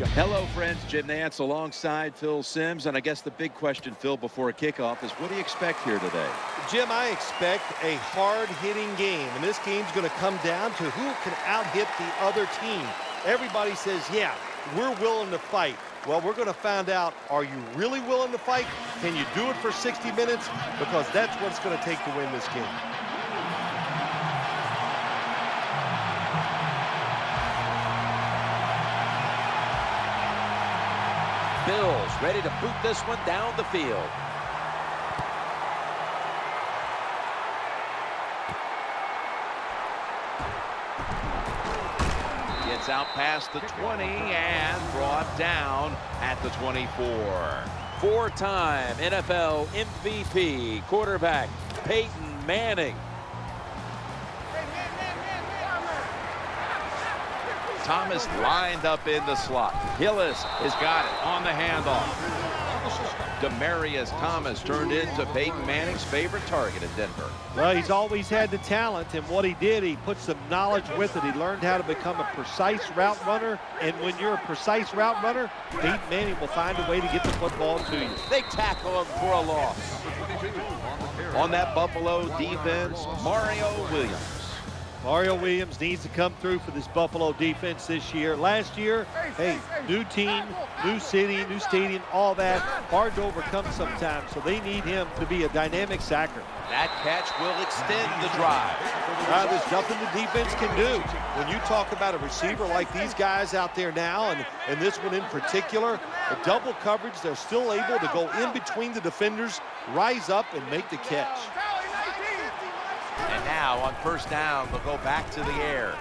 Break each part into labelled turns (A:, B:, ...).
A: Hello, friends. Jim Nantz alongside Phil Simms. And I guess the big question, Phil, before a kickoff is what do you expect here today?
B: Jim, I expect a hard-hitting game. And this game's going to come down to who can out-hit the other team. Everybody says, yeah, we're willing to fight. Well, we're going to find out, are you really willing to fight? Can you do it for 60 minutes? Because that's what it's going to take to win this game.
C: Bills ready to boot this one down the field. Gets out past the 20 and brought down at the 24. Four-time NFL MVP quarterback Peyton Manning. Thomas lined up in the slot. Hillis has got it on the handoff. Demaryius Thomas turned into Peyton Manning's favorite target at Denver.
B: Well, he's always had the talent, and what he did, he put some knowledge with it. He learned how to become a precise route runner, and when you're a precise route runner, Peyton Manning will find a way to get the football to you.
C: They tackle him for a loss.
A: On that Buffalo defense, Mario Williams.
B: Mario Williams needs to come through for this Buffalo defense this year. Last year, hey, new team, new city, new stadium, all that, hard to overcome sometimes, so they need him to be a dynamic sacker.
C: That catch will extend the drive.
B: There's nothing the defense can do. When you talk about a receiver like these guys out there now, and this one in particular, a double coverage, they're still able to go in between the defenders, rise up, and make the catch.
C: And now on first down, they'll go back to the air.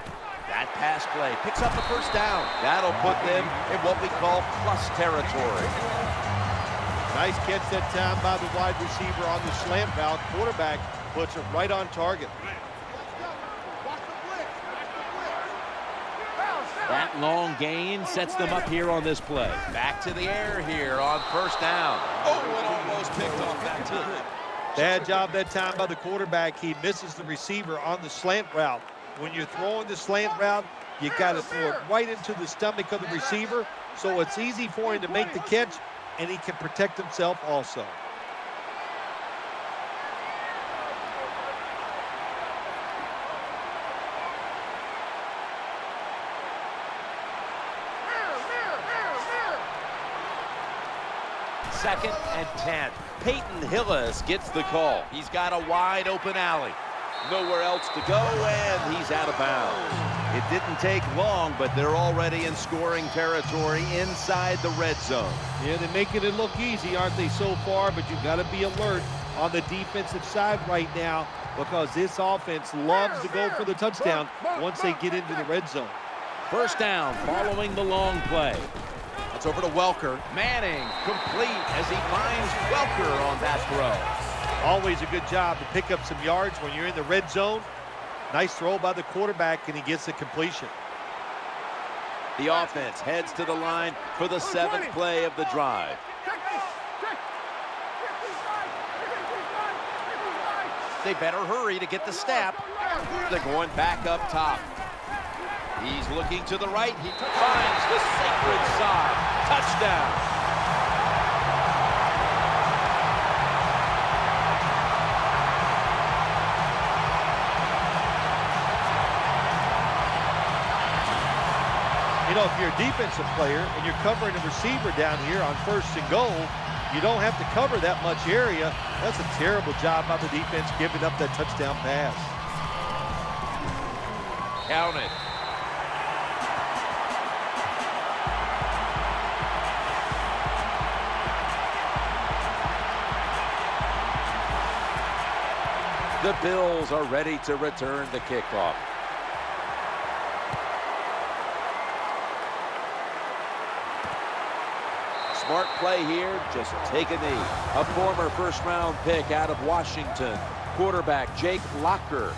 C: That pass play picks up the first down. That'll put them in what we call plus territory.
B: Nice catch that time by the wide receiver on the slant route. Quarterback puts it right on target.
C: That long gain sets them up here on this play. Back to the air here on first down. Oh, it almost picked off that time.
B: Bad job that time by the quarterback. He misses the receiver on the slant route. When you're throwing the slant route, you got to throw it right into the stomach of the receiver, so it's easy for him to make the catch, and he can protect himself also.
C: Second and 10. Peyton Hillis gets the call. He's got a wide open alley. Nowhere else to go, and he's out of bounds.
A: It didn't take long, but they're already in scoring territory inside the red zone.
B: Yeah, they're making it look easy, aren't they, so far? But you've got to be alert on the defensive side right now because this offense loves to go for the touchdown once they get into the red zone.
C: First down following the long play. It's over to Welker. Manning complete as he finds Welker on that throw.
B: Always a good job to pick up some yards when you're in the red zone. Nice throw by the quarterback, and he gets the completion.
C: The offense heads to the line for the seventh play of the drive. They better hurry to get the snap. They're going back up top. He's looking to the right. He finds the sacred side. Touchdown.
B: You know, if you're a defensive player and you're covering a receiver down here on first and goal, you don't have to cover that much area. That's a terrible job by the defense giving up that touchdown pass.
C: Count it. The Bills are ready to return the kickoff. Smart play here, just take a knee. A former first-round pick out of Washington, quarterback Jake Locker.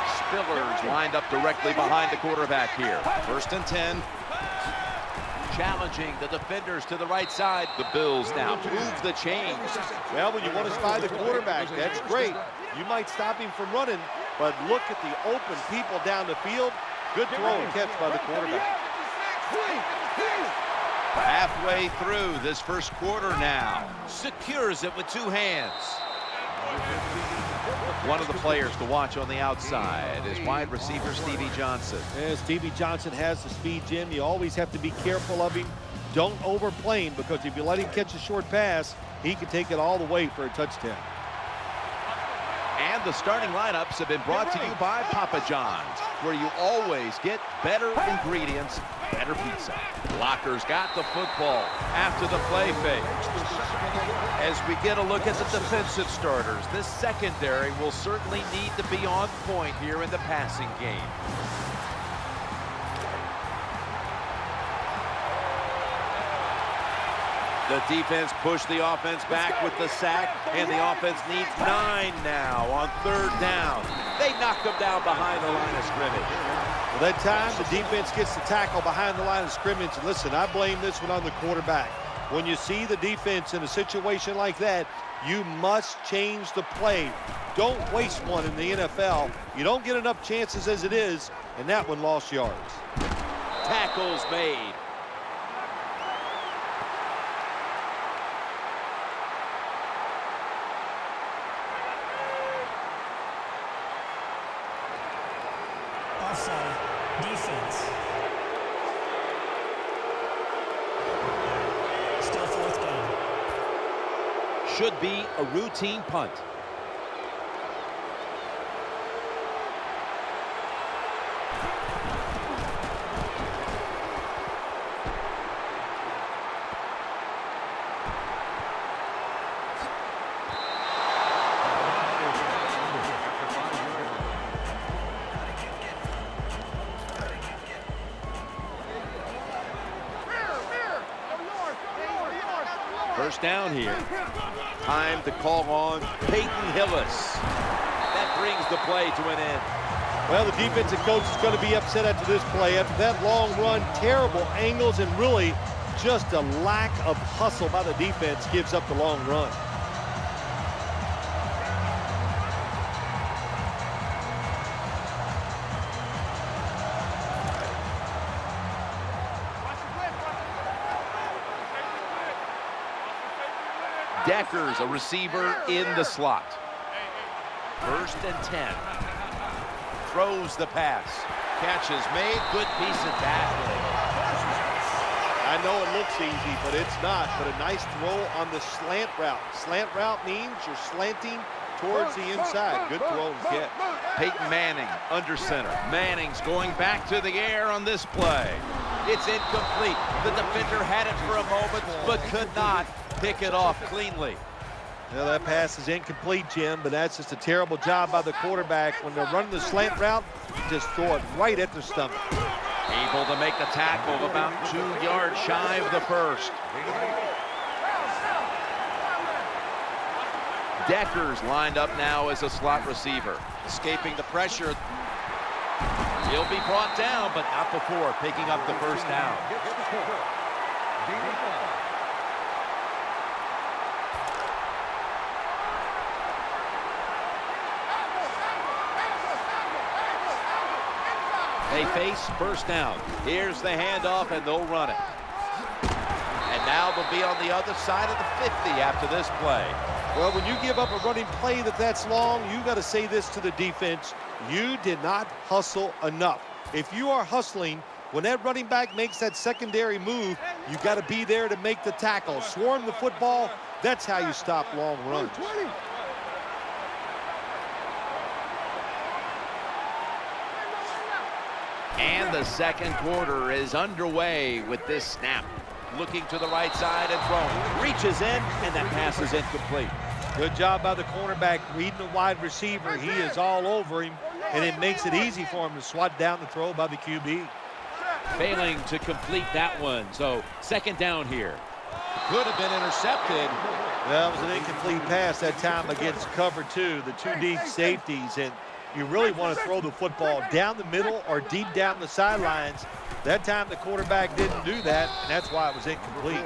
C: Spillers lined up directly behind the quarterback here. First and 10. Challenging the defenders to the right side. The Bills now move the chains.
B: Well, when you want to spy the quarterback, that's great. You might stop him from running, but look at the open people down the field. Good throw and catch by the quarterback.
C: Halfway through this first quarter now. Secures it with two hands. One of the players to watch on the outside is wide receiver Stevie Johnson.
B: Yeah, Stevie Johnson has the speed, Jim. You always have to be careful of him. Don't overplay him, because if you let him catch a short pass, he can take it all the way for a touchdown.
C: And the starting lineups have been brought to you by Papa John's, where you always get better ingredients, better pizza. Locker's got the football after the play fake. As we get a look at the defensive starters, this secondary will certainly need to be on point here in the passing game. The defense pushed the offense back with the sack, and the offense needs 9 now on 3rd down. They knocked them down behind the line of scrimmage.
B: Well, that time the defense gets the tackle behind the line of scrimmage. Listen, I blame this one on the quarterback. When you see the defense in a situation like that, you must change the play. Don't waste one in the NFL. You don't get enough chances as it is, and that one lost yards.
C: Tackles made.
D: Offside. Defense. Still 4th down.
C: Should be a routine punt. First down here. Time to call on Peyton Hillis. That brings the play to an end.
B: Well, the defensive coach is going to be upset after this play. After that long run, terrible angles, and really just a lack of hustle by the defense gives up the long run.
C: Decker's a receiver in the slot. 1st and 10. Throws the pass. Catch is made. Good piece of tackling.
B: I know it looks easy, but it's not. But a nice throw on the slant route. Slant route means you're slanting towards the inside. Good throw and catch.
C: Peyton Manning under center. Manning's going back to the air on this play. It's incomplete. The defender had it for a moment, but could not pick it off cleanly.
B: Well, that pass is incomplete, Jim, but that's just a terrible job by the quarterback. When they're running the slant route, just throw it right at their stomach.
C: Able to make the tackle about 2 yards shy of the first. Decker's lined up now as a slot receiver. Escaping the pressure. He'll be brought down, but not before picking up the first down. They face first down. Here's the handoff, and they'll run it. And now they'll be on the other side of the 50 after this play.
B: Well, when you give up a running play that's long, you got to say this to the defense. You did not hustle enough. If you are hustling, when that running back makes that secondary move, you got to be there to make the tackle. Swarm the football. That's how you stop long runs.
C: And the second quarter is underway with this snap. Looking to the right side and throwing. Reaches in, and that pass is incomplete.
B: Good job by the cornerback reading the wide receiver. He is all over him, and it makes it easy for him to swat down the throw by the QB.
C: Failing to complete that one, so second down here. Could have been intercepted.
B: Well, it was an incomplete pass that time against cover 2, the 2 deep safeties, and you really want to throw the football down the middle or deep down the sidelines. That time the quarterback didn't do that, and that's why it was incomplete.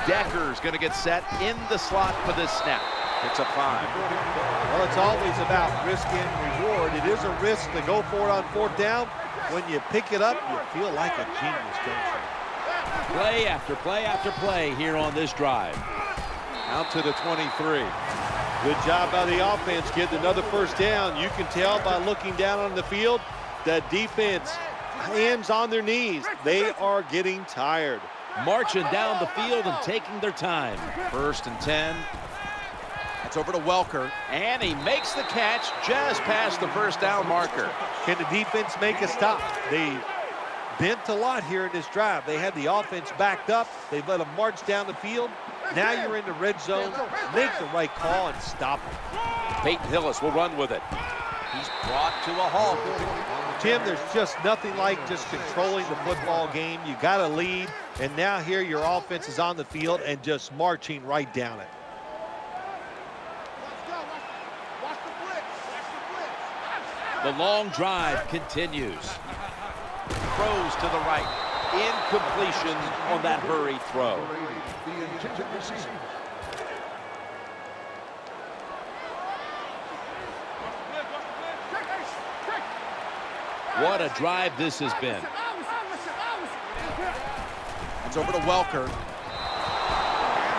C: Decker's going to get set in the slot for this snap. It's a 5.
B: Well, it's always about risk and reward. It is a risk to go for it on 4th down. When you pick it up, you feel like a genius, don't you?
A: Play after play after play here on this drive.
B: Out to the 23. Good job by the offense getting another 1st down. You can tell by looking down on the field that defense, hands on their knees. They are getting tired.
A: Marching down the field and taking their time.
C: 1st and 10. That's over to Welker, and he makes the catch just past the 1st down marker.
B: Can the defense make a stop? They bent a lot here in this drive. They had the offense backed up. They let them march down the field. Now you're in the red zone. Make the right call and stop them.
C: Peyton Hillis will run with it. He's brought to a halt.
B: Tim, there's just nothing like just controlling the football game. You got to lead, and now here your offense is on the field and just marching right down it.
A: The long drive continues.
C: Throws to the right. Incompletion on that hurried throw.
A: What a drive this has been.
C: It's over to Welker.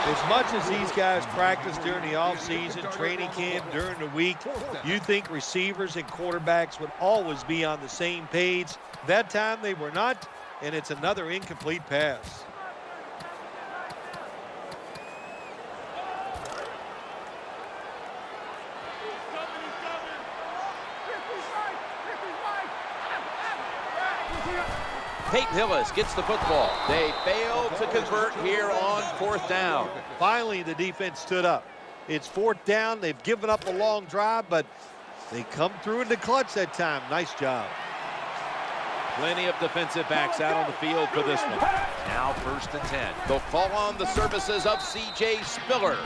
B: As much as these guys practice during the offseason, training camp, during the week, you think receivers and quarterbacks would always be on the same page. That time they were not, and it's another incomplete pass.
C: Peyton Hillis gets the football. They fail to convert here on 4th down.
B: Finally, the defense stood up. It's 4th down. They've given up a long drive, but they come through in the clutch that time. Nice job.
A: Plenty of defensive backs out on the field for this one.
C: Now 1st and 10. They'll call on the services of C.J. Spiller.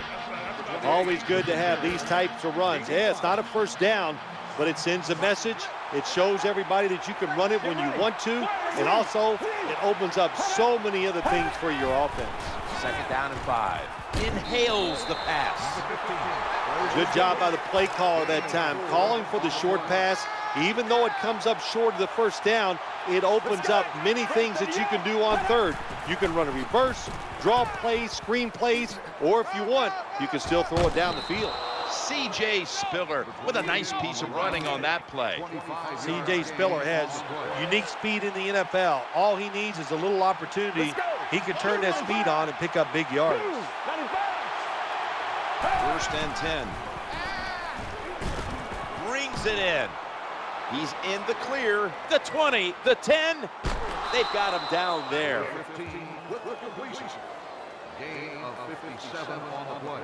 B: Always good to have these types of runs. Yeah, it's not a 1st down, but it sends a message. It shows everybody that you can run it when you want to, and also it opens up so many other things for your offense.
C: 2nd down and 5. Inhales the pass.
B: Good job by the play caller that time, calling for the short pass. Even though it comes up short of the 1st down, it opens up many things that you can do on 3rd. You can run a reverse, draw plays, screen plays, or if you want, you can still throw it down the field.
C: C.J. Spiller with a nice piece of running on that play.
B: C.J. Spiller has unique speed in the NFL. All he needs is a little opportunity. He can turn that speed on and pick up big yards.
C: 1st and 10. Brings it in. He's in the clear. The 20, the 10. They've got him down there.
E: 15 with completion. Gain of 57 on the play.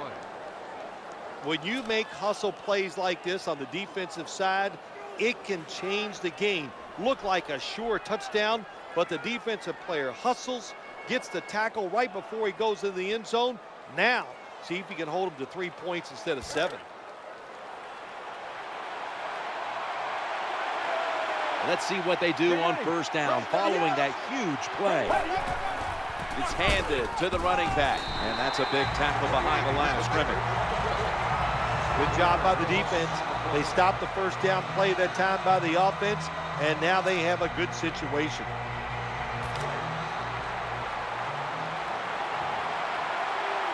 B: When you make hustle plays like this on the defensive side, it can change the game. Look like a sure touchdown, but the defensive player hustles, gets the tackle right before he goes in the end zone. Now, see if he can hold him to 3 points instead of 7.
A: Let's see what they do on 1st down following that huge play.
C: It's handed to the running back, and that's a big tackle behind the line of scrimmage.
B: Good job by the defense. They stopped the 1st down play that time by the offense, and now they have a good situation.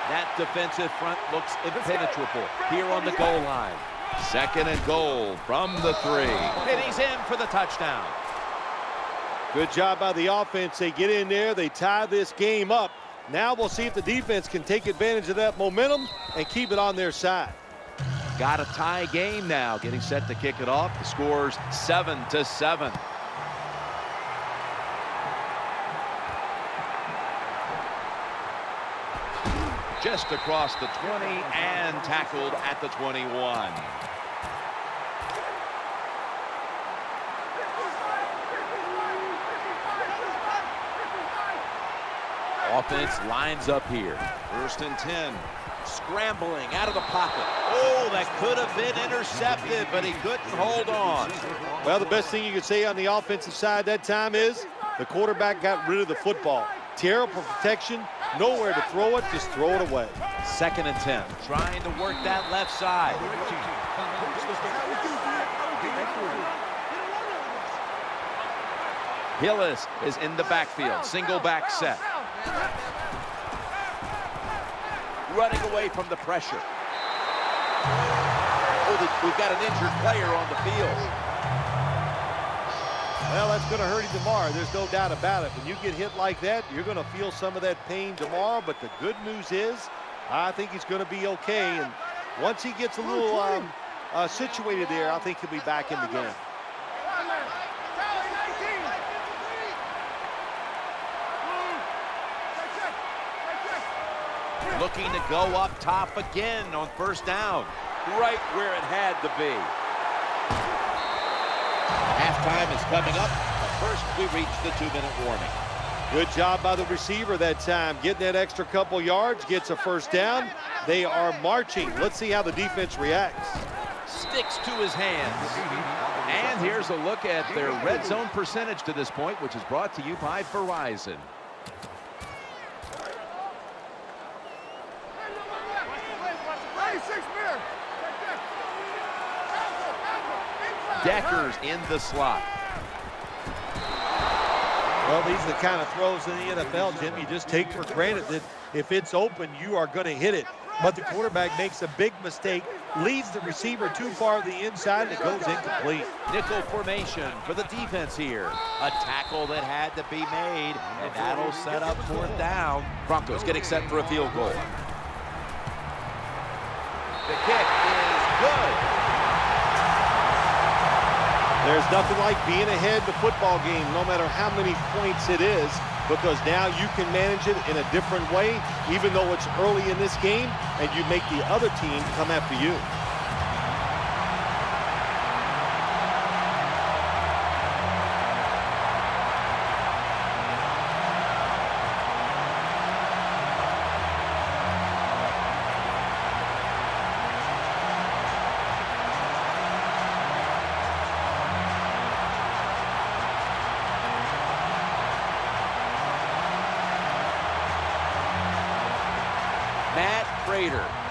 A: That defensive front looks impenetrable here on the goal line.
C: 2nd and goal from the 3.
A: And he's in for the touchdown.
B: Good job by the offense. They get in there, they tie this game up. Now we'll see if the defense can take advantage of that momentum and keep it on their side.
A: Got a tie game now, getting set to kick it off. The score's 7-7.
C: Just across the 20 and tackled at the 21.
A: Offense lines up here.
C: 1st and 10.
A: Scrambling out of the pocket. Oh, that could have been intercepted, but he couldn't hold on.
B: Well, the best thing you could say on the offensive side that time is the quarterback got rid of the football. Terrible protection. nowhere to throw it, just throw it away.
C: 2nd and 10. Trying to work that left side. Hillis is in the backfield. Single back set. Running away from the pressure. Oh, we've got an injured player on the field.
B: Well, that's going to hurt him tomorrow. There's no doubt about it. When you get hit like that, you're going to feel some of that pain tomorrow. But the good news is, I think he's going to be okay. And once he gets a little situated there, I think he'll be back in the game.
C: Looking to go up top again on 1st down. Right where it had to be. Halftime is coming up. But first, we reach the 2-minute warning.
B: Good job by the receiver that time. Getting that extra couple yards, gets a 1st down. They are marching. Let's see how the defense reacts.
C: Sticks to his hands. And here's a look at their red zone percentage to this point, which is brought to you by Verizon. Decker's in the slot.
B: Well, these are the kind of throws in the NFL, Jim, you just take for granted that if it's open, you are going to hit it. But the quarterback makes a big mistake, leads the receiver too far to the inside, and it goes incomplete.
C: Nickel formation for the defense here. A tackle that had to be made, and that'll set up 4th down. Broncos getting set for a field goal. The kick is good.
B: There's nothing like being ahead in the football game, no matter how many points it is, because now you can manage it in a different way, even though it's early in this game, and you make the other team come after you.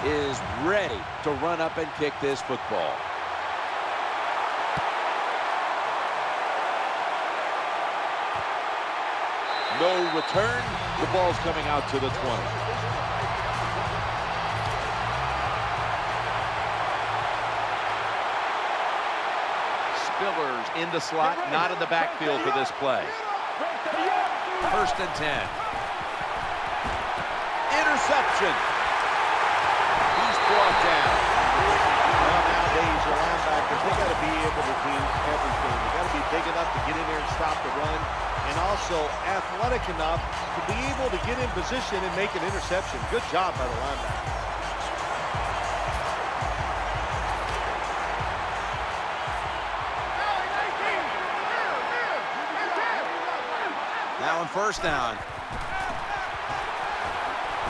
C: Is ready to run up and kick this football. No return. The ball's coming out to the 20. Spillers in the slot, not in the backfield for this play. 1st and 10. Interception. Brought down.
B: Well, nowadays, your linebackers, they got to be able to do everything. They got to be big enough to get in there and stop the run, and also athletic enough to be able to get in position and make an interception. Good job by the linebacker.
C: Now on 1st down.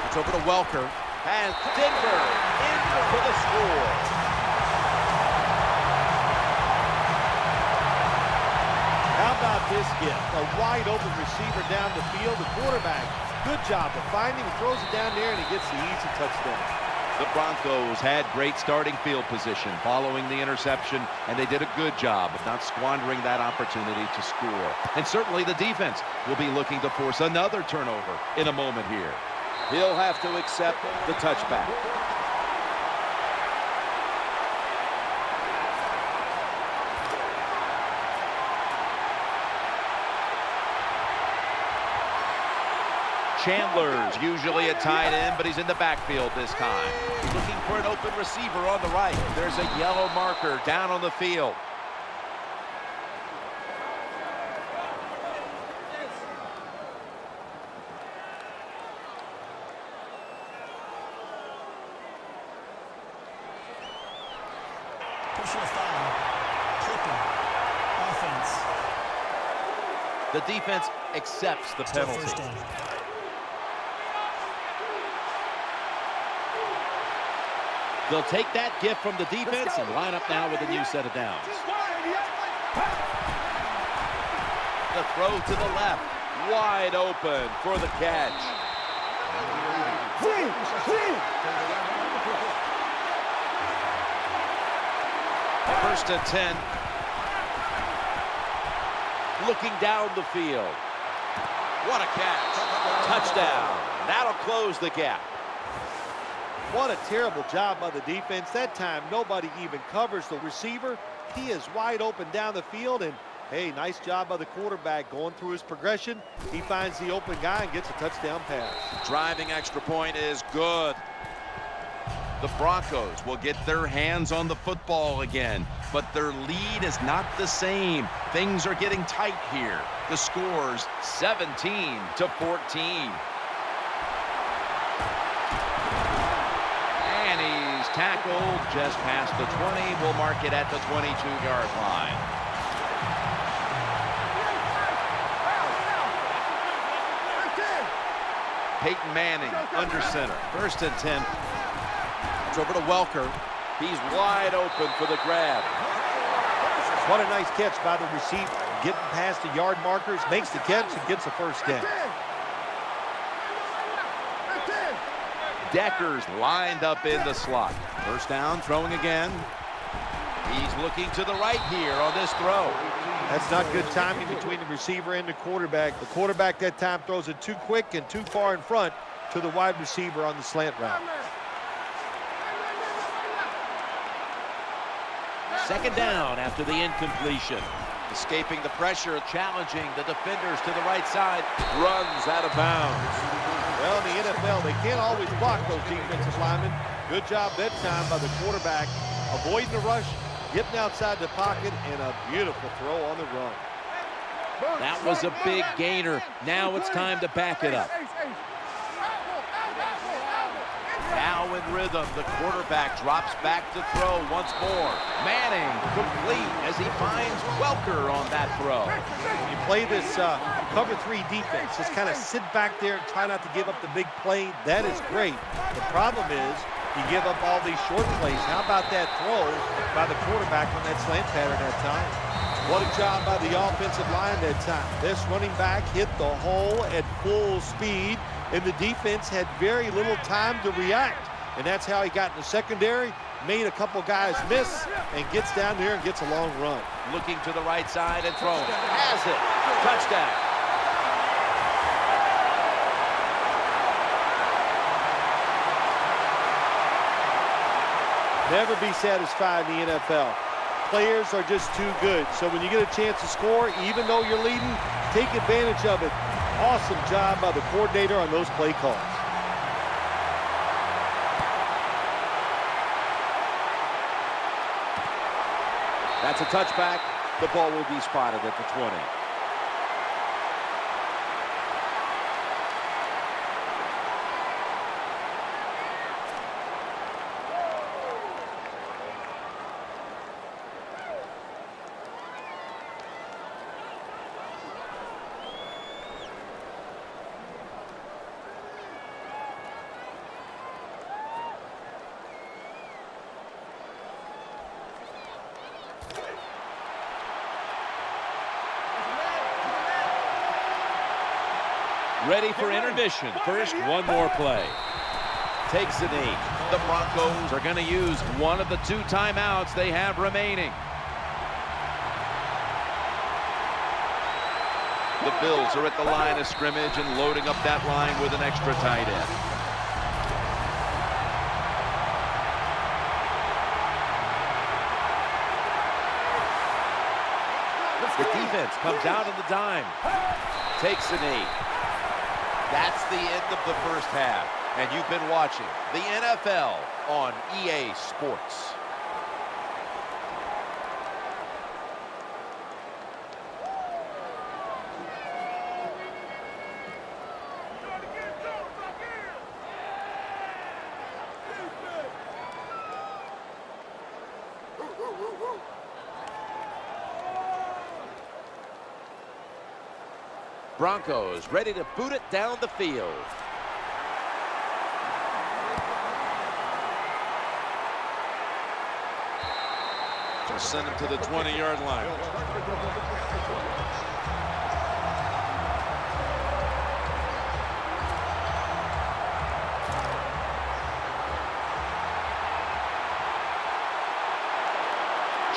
C: It's over to Welker. And Denver in for the score.
B: How about this gift? A wide open receiver down the field. The quarterback, good job of finding him. He throws it down there, and he gets the easy touchdown.
C: The Broncos had great starting field position following the interception, and they did a good job of not squandering that opportunity to score. And certainly the defense will be looking to force another turnover in a moment here. He'll have to accept the touchback. Chandler's usually a tight end, but he's in the backfield this time. Looking for an open receiver on the right. There's a yellow marker down on the field.
D: Personal foul. Clipping. Offense.
C: The defense accepts the
D: Still
C: penalty.
D: 1st down.
C: They'll take that gift from the defense and line up now with a new set of downs. The throw to the left, wide open for the catch. First and 10. Looking down the field. What a catch. Touchdown. That'll close the gap.
B: What a terrible job by the defense. That time, nobody even covers the receiver. He is wide open down the field, and hey, nice job by the quarterback going through his progression. He finds the open guy and gets a touchdown pass.
C: Driving extra point is good. The Broncos will get their hands on the football again, but their lead is not the same. Things are getting tight here. The score's 17-14. And he's tackled just past the 20. We'll mark it at the 22-yard line. Peyton Manning under center. First and 10. It's over to Welker. He's wide open for the grab.
B: What a nice catch by the receiver. Getting past the yard markers, makes the catch and gets the first down.
C: Decker's lined up in the slot. First down, throwing again. He's looking to the right here on this throw.
B: That's not good timing between the receiver and the quarterback. The quarterback that time throws it too quick and too far in front to the wide receiver on the slant route.
C: Second down after the incompletion. Escaping the pressure, challenging the defenders to the right side. Runs out of bounds.
B: Well, in the NFL, they can't always block those defensive linemen. Good job that time by the quarterback, avoiding the rush, getting outside the pocket, and a beautiful throw on the run.
C: That was a big gainer. Now it's time to back it up. Now in rhythm, the quarterback drops back to throw once more. Manning complete as he finds Welker on that throw.
B: You play this cover 3 defense, just kind of sit back there and try not to give up the big play. That is great. The problem is you give up all these short plays. How about that throw by the quarterback on that slant pattern that time? What a job by the offensive line that time. This running back hit the hole at full speed, and the defense had very little time to react. And that's how he got in the secondary, made a couple guys miss, and gets down there and gets a long run.
C: Looking to the right side and throwing. Has it. Touchdown.
B: Never be satisfied in the NFL. Players are just too good. So when you get a chance to score, even though you're leading, take advantage of it. Awesome job by the coordinator on those play calls.
C: That's a touchback. The ball will be spotted at the 20. Ready for intermission. First, one more play. Takes a knee. The Broncos are going to use one of the 2 timeouts they have remaining. The Bills are at the line of scrimmage and loading up that line with an extra tight end. The defense comes out on the dime. Takes a knee. That's the end of the first half. And you've been watching the NFL on EA Sports. Broncos ready to boot it down the field. Just send him to the 20-yard line.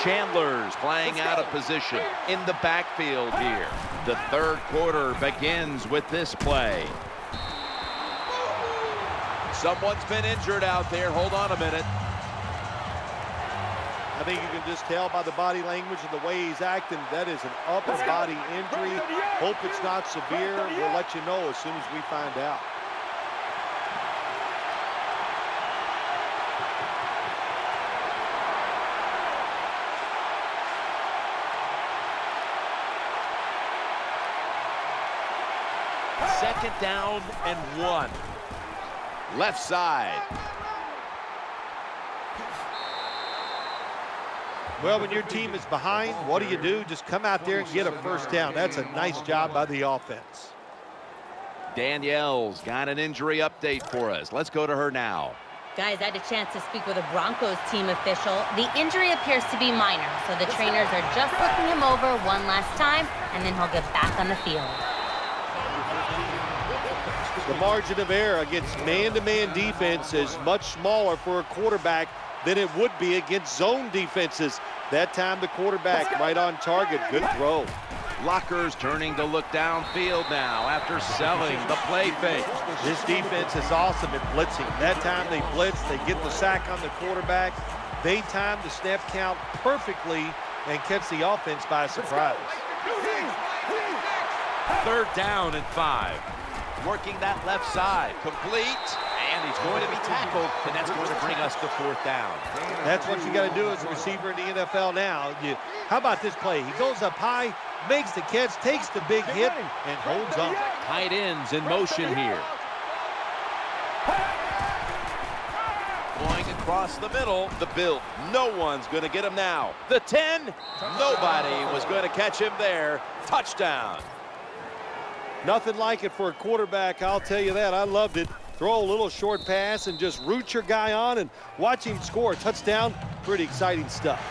C: Chandler's playing out of position in the backfield here. The third quarter begins with this play. Someone's been injured out there. Hold on a minute.
B: I think you can just tell by the body language and the way he's acting, that is an upper body injury. Hope it's not severe. We'll let you know as soon as we find out.
C: Second down and 1. Left side.
B: Well, when your team is behind, what do? Just come out there and get a first down. That's a nice job by the offense.
C: Danielle's got an injury update for us. Let's go to her now.
F: Guys, I had a chance to speak with a Broncos team official. The injury appears to be minor, so the trainers are just looking him over one last time, and then he'll get back on the field.
B: The margin of error against man-to-man defense is much smaller for a quarterback than it would be against zone defenses. That time the quarterback right on target. Good throw.
C: Lockers turning to look downfield now after selling the play fake.
B: This defense is awesome at blitzing. That time they blitz, they get the sack on the quarterback. They time the snap count perfectly and catch the offense by surprise.
C: Third down and 5. Working that left side. Complete. And he's going to be tackled. And that's going to bring us to fourth down.
B: That's what you got to do as a receiver in the NFL now. How about this play? He goes up high, makes the catch, takes the big hit, and holds on.
C: Tight ends in motion here. Going across the middle, the Bill. No one's going to get him now. The 10, nobody was going to catch him there. Touchdown.
B: Nothing like it for a quarterback, I'll tell you that. I loved it. Throw a little short pass and just root your guy on and watch him score a touchdown. Pretty exciting stuff.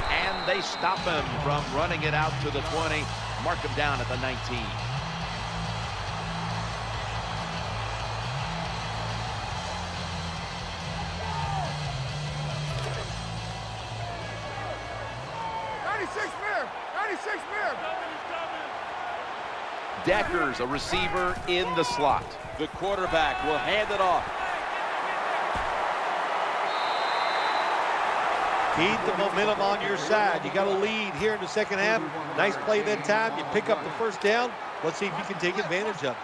C: And they stop him from running it out to the 20. Mark him down at the 19. Decker's a receiver in the slot. The quarterback will hand it off.
B: Keep the momentum on your side. You got a lead here in the second half. Nice play that time. You pick up the first down. Let's see if you can take advantage of it.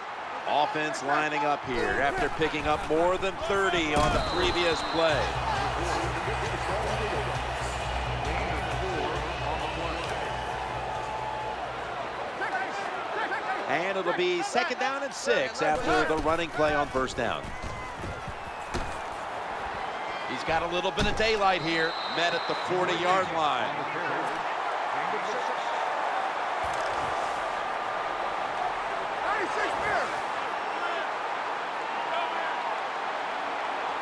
C: Offense lining up here after picking up more than 30 on the previous play. And it'll be second down and 6 after the running play on first down. He's got a little bit of daylight here, met at the 40-yard line.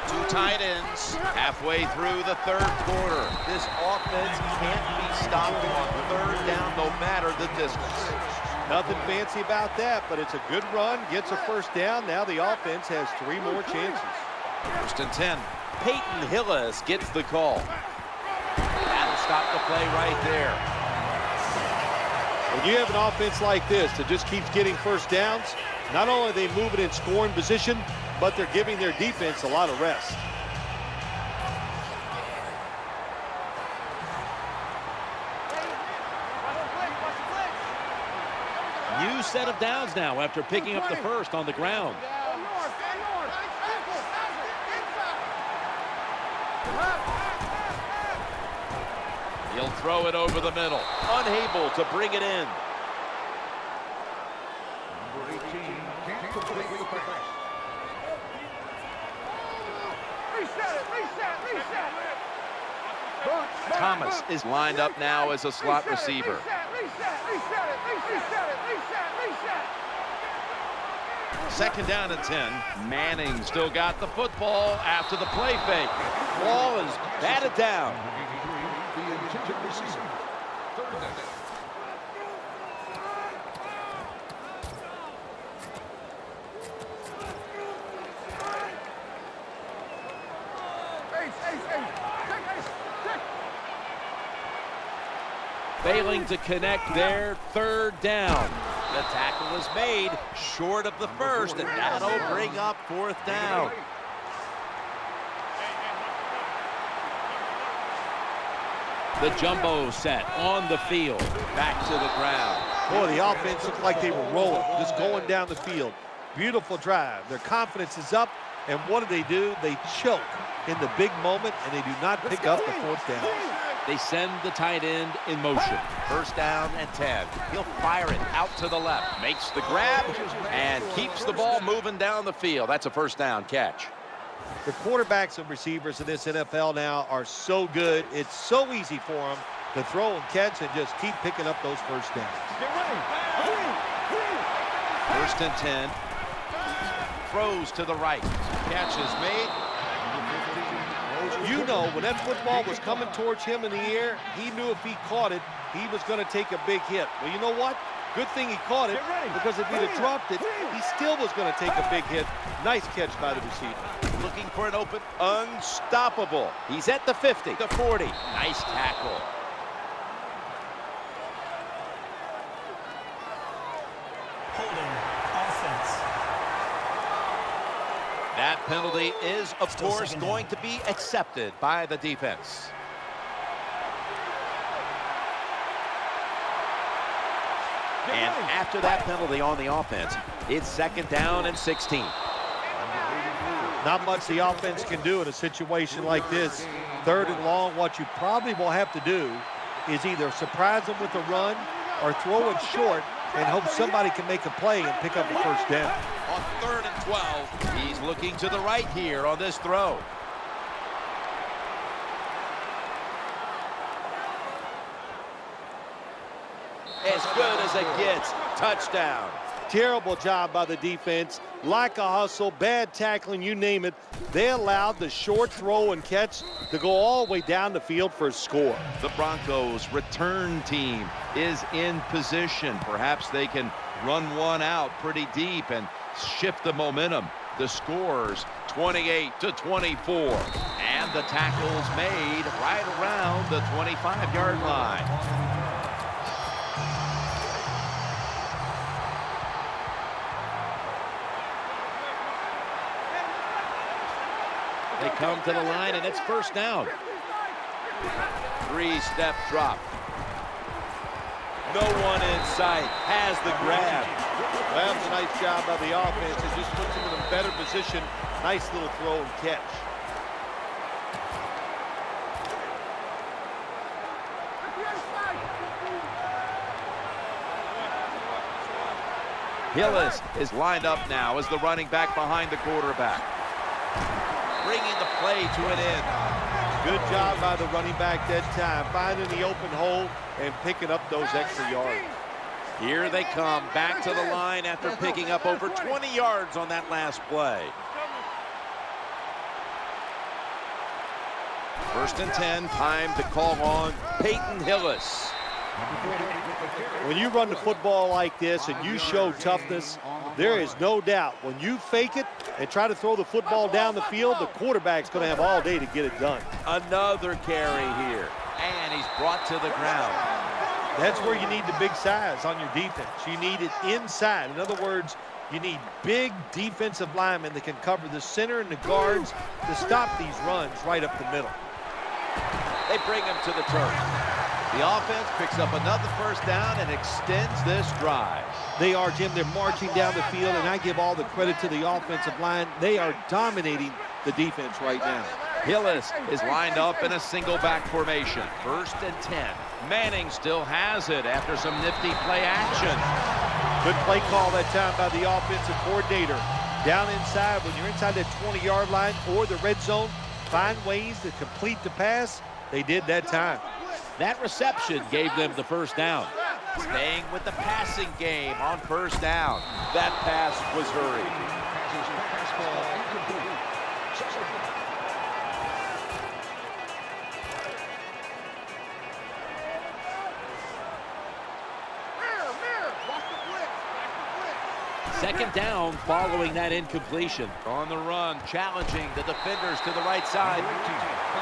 C: Two tight ends halfway through the third quarter. This offense can't be stopped on third down no matter the distance.
B: Nothing fancy about that, but it's a good run, gets a first down. Now the offense has 3 more chances.
C: First and 10. Peyton Hillis gets the call. That'll stop the play right there.
B: When you have an offense like this that just keeps getting first downs, not only are they moving in scoring position, but they're giving their defense a lot of rest.
A: New set of downs now after picking up the first on the ground.
C: He'll throw it over the middle. Unable to bring it in.
E: Number 18 can't complete the pass.
C: Thomas is lined up now as a slot receiver. Second down and 10. Manning still got the football after the play fake. Ball is batted down.
E: The intended receiver. Third down.
C: Failing to connect there, third down. The tackle is made short of the first, and that'll bring up fourth down. The jumbo set on the field. Back to the ground.
B: Boy, the offense looked like they were rolling, just going down the field. Beautiful drive. Their confidence is up, and what do? They choke in the big moment, and they do not pick up the fourth down.
C: They send the tight end in motion. First down and 10. He'll fire it out to the left. Makes the grab and keeps the ball moving down the field. That's a first down catch.
B: The quarterbacks and receivers in this NFL now are so good. It's so easy for them to throw and catch and just keep picking up those first downs.
C: First and 10. Throws to the right. Catch is made.
B: You know, when that football was coming towards him in the air, he knew if he caught it, he was going to take a big hit. Well, you know what? Good thing he caught it, because if he'd have dropped it, he still was going to take a big hit. Nice catch by the receiver.
C: Looking for an open, unstoppable. He's at the 50, the 40. Nice tackle.
D: Holding. Offense.
C: That penalty is, of
D: Still
C: course,
D: second
C: going
D: down.
C: to be accepted by the defense. And after that penalty on the offense, it's second down and 16.
B: Not much the offense can do in a situation like this. Third and long, what you probably will have to do is either surprise them with a run or throw it short and hope somebody can make a play and pick up a first down.
C: On third and 12, he's looking to the right here on this throw. As good as it gets. Touchdown.
B: Terrible job by the defense. Lack of hustle, bad tackling, you name it. They allowed the short throw and catch to go all the way down the field for a score.
C: The Broncos return team is in position. Perhaps they can run one out pretty deep and shift the momentum. The scores 28-24. And the tackle's made right around the 25-yard line. They come to the line, and it's first down. Three-step drop. No one in sight. Has the grab.
B: Well, that was a nice job by the offense. It just puts them in a better position. Nice little throw and catch.
C: Hillis is lined up now as the running back behind the quarterback. Bringing the play to an end.
B: Good job by the running back that time, finding the open hole and picking up those extra yards.
C: Here they come back to the line after picking up over 20 yards on that last play. First and 10, time to call on Peyton Hillis.
B: When you run the football like this and you show toughness, there is no doubt when you fake it and try to throw the football down the field, the quarterback's going to have all day to get it done.
C: Another carry here, and he's brought to the ground.
B: That's where you need the big size on your defense. You need it inside. In other words, you need big defensive linemen that can cover the center and the guards to stop these runs right up the middle.
C: They bring him to the turf. The offense picks up another first down and extends this drive.
B: They are, Jim. They're marching down the field, and I give all the credit to the offensive line. They are dominating the defense right now.
C: Hillis is lined up in a single back formation. First and 10. Manning still has it after some nifty play action.
B: Good play call that time by the offensive coordinator. Down inside, when you're inside that 20-yard line or the red zone, find ways to complete the pass. They did that time.
C: That reception gave them the first down. Staying with the passing game on first down. That pass was hurried. Second down following that incompletion. On the run, challenging the defenders to the right side.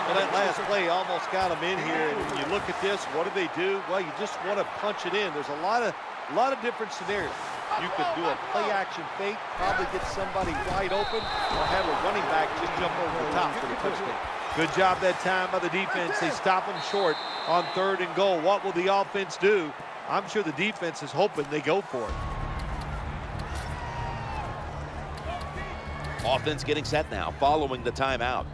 B: Well, that last play almost got them in here. And when you look at this, what do? Well, you just want to punch it in. There's a lot of different scenarios. You could do a play-action fake, probably get somebody wide open, or have a running back just jump over the top for the touchdown. Good job that time by the defense. They stop them short on 3rd and goal. What will the offense do? I'm sure the defense is hoping they go for it.
C: Offense getting set now, following the timeout.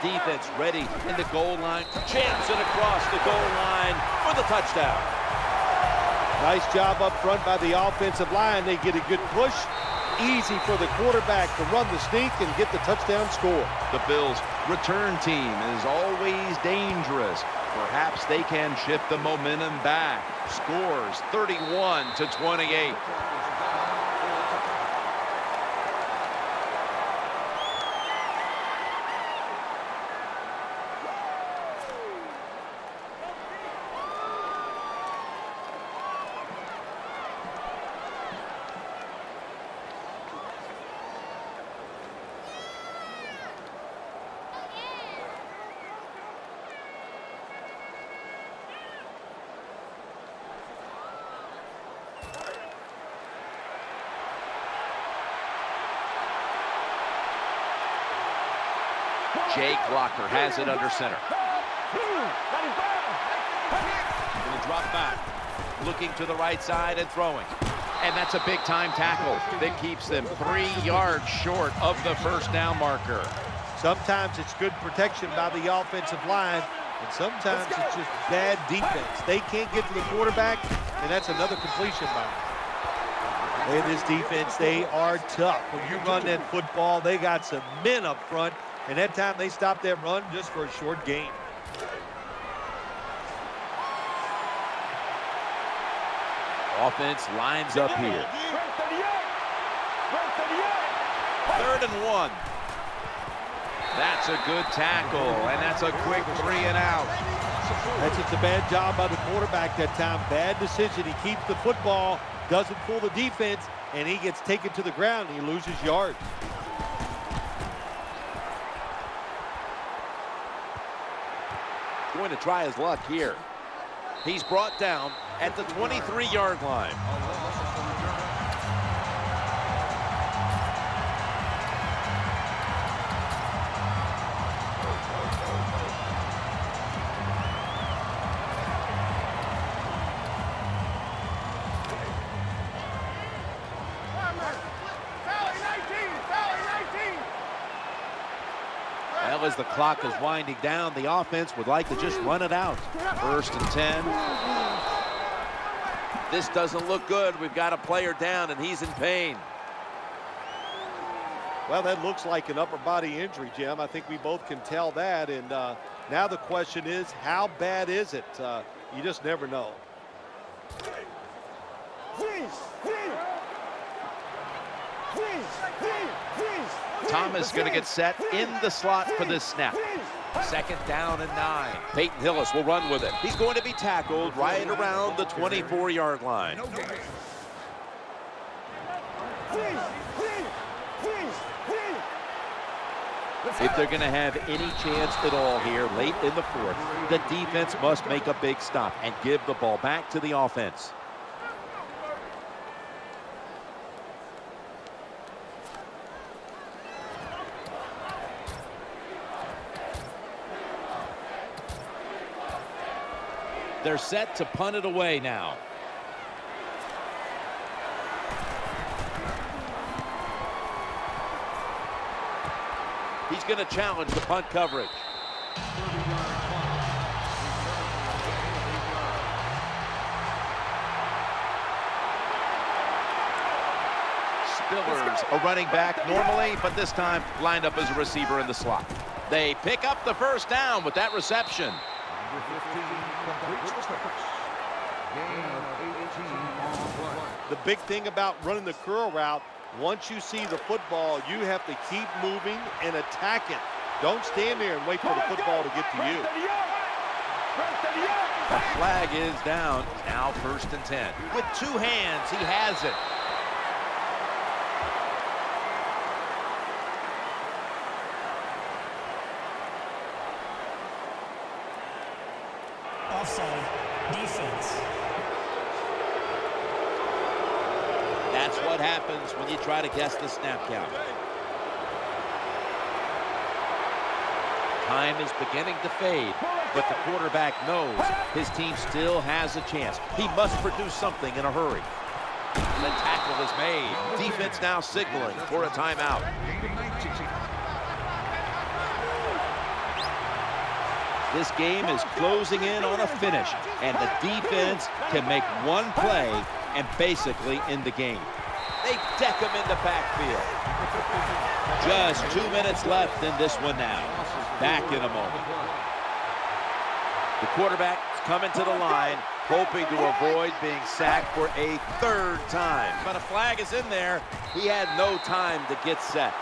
C: Defense ready in the goal line. Jams it across the goal line for the touchdown.
B: Nice job up front by the offensive line. They get a good push. Easy for the quarterback to run the sneak and get the touchdown score.
C: The Bills' return team is always dangerous. Perhaps they can shift the momentum back. Scores 31-28. Jake Locker has it under center. Going to drop back. Looking to the right side and throwing. And that's a big-time tackle that keeps them 3 yards short of the first down marker.
B: Sometimes it's good protection by the offensive line, and sometimes it's just bad defense. They can't get to the quarterback, and that's another completion by them. Hey, this defense, they are tough. When you run that football, they got some men up front, and that time they stopped that run just for a short gain.
C: Offense lines up here. 3rd and 1. That's a good tackle, and that's a quick 3 and out.
B: That's just a bad job by the quarterback that time. Bad decision. He keeps the football, doesn't fool the defense, and he gets taken to the ground, and he loses yards.
C: Going to try his luck here. He's brought down at the 23-yard line. Well, as the clock is winding down, the offense would like to just run it out. 1st and 10. This doesn't look good. We've got a player down, and he's in pain.
B: Well, that looks like an upper body injury, Jim. I think we both can tell that. And now the question is, how bad is it? You just never know.
C: Thomas going to get set in the slot for this snap. 2nd down and 9. Peyton Hillis will run with it. He's going to be tackled right around the 24-yard line. If they're going to have any chance at all here late in the 4th, the defense must make a big stop and give the ball back to the offense. They're set to punt it away now. He's going to challenge the punt coverage. Spillers, a running back normally, but this time lined up as a receiver in the slot. They pick up the 1st down with that reception.
B: The big thing about running the curl route, once you see the football, you have to keep moving and attack it. Don't stand there and wait for the football to get to you.
C: The flag is down. Now 1st and 10. With 2 hands, he has it.
D: Offside. Defense.
C: That's what happens when you try to guess the snap count. Time is beginning to fade, but the quarterback knows his team still has a chance. He must produce something in a hurry. The tackle is made. Defense now signaling for a timeout. This game is closing in on a finish, and the defense can make one play and basically end the game. They deck him in the backfield. Just 2 minutes left in this one now. Back in a moment. The quarterback's coming to the line, hoping to avoid being sacked for a 3rd time. But a flag is in there. He had no time to get set.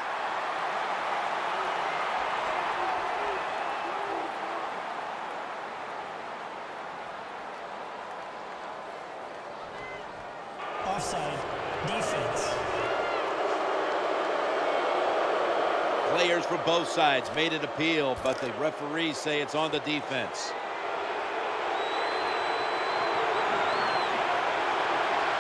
D: Offside. Defense.
C: Players from both sides made an appeal, but the referees say it's on the defense.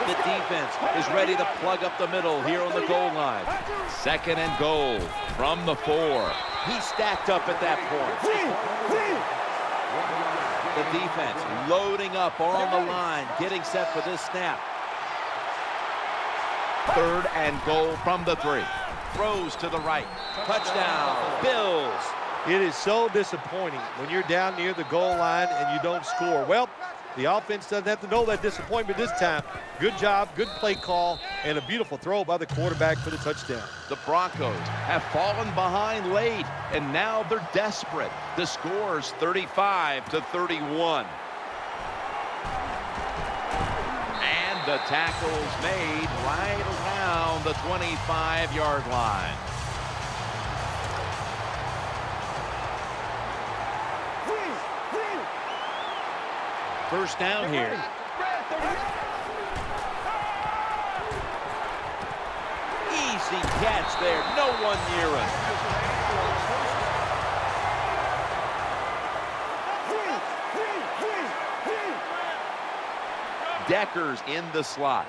C: The defense is ready to plug up the middle here on the goal line. 2nd and goal from the 4. He stacked up at that point. The defense loading up on the line, getting set for this snap. 3rd and goal from the 3. Throws to the right. Touchdown, Bills.
B: It is so disappointing when you're down near the goal line and you don't score. Well, the offense doesn't have to know that disappointment this time. Good job, good play call, and a beautiful throw by the quarterback for the touchdown.
C: The Broncos have fallen behind late, and now they're desperate. The score's 35-31. And the tackle's made right around the 25-yard line. First down here. Easy catch there. No one near him. Decker's in the slot.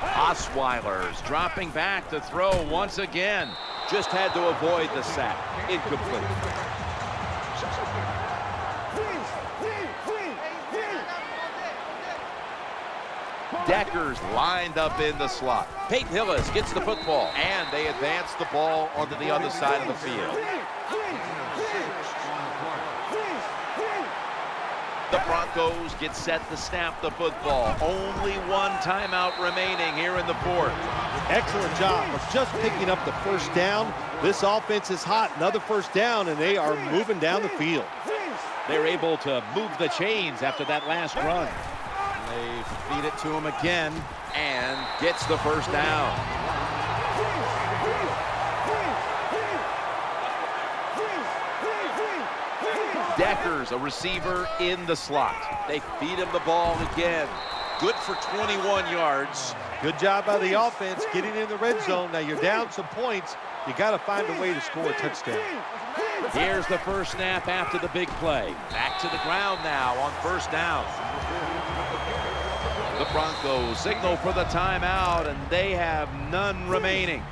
C: Osweiler's dropping back to throw once again. Just had to avoid the sack. Incomplete. Decker's lined up in the slot. Peyton Hillis gets the football, and they advance the ball onto the other side of the field. The Broncos get set to snap the football. Only one timeout remaining here in the 4th.
B: Excellent job of just picking up the first down. This offense is hot. Another first down, and they are moving down the field.
C: They're able to move the chains after that last run. They feed it to him again and gets the first down. Decker's a receiver in the slot. They feed him the ball again. Good for 21 yards.
B: Good job by the offense getting in the red zone. Now you're down some points. You got to find a way to score a touchdown.
C: Here's the first snap after the big play. Back to the ground now on first down. The Broncos signal for the timeout, and they have none remaining.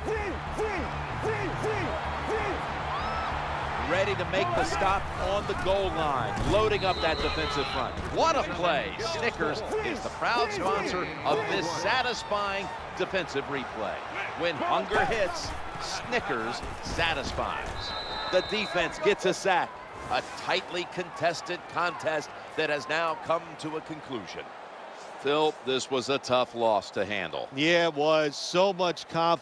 C: Ready to make the stop on the goal line, loading up that defensive front. What a play. Snickers is the proud sponsor of this satisfying defensive replay. When hunger hits, Snickers satisfies. The defense gets a sack. A tightly contested contest that has now come to a conclusion. Phil, this was a tough loss to handle.
B: Yeah, it was. So much confidence.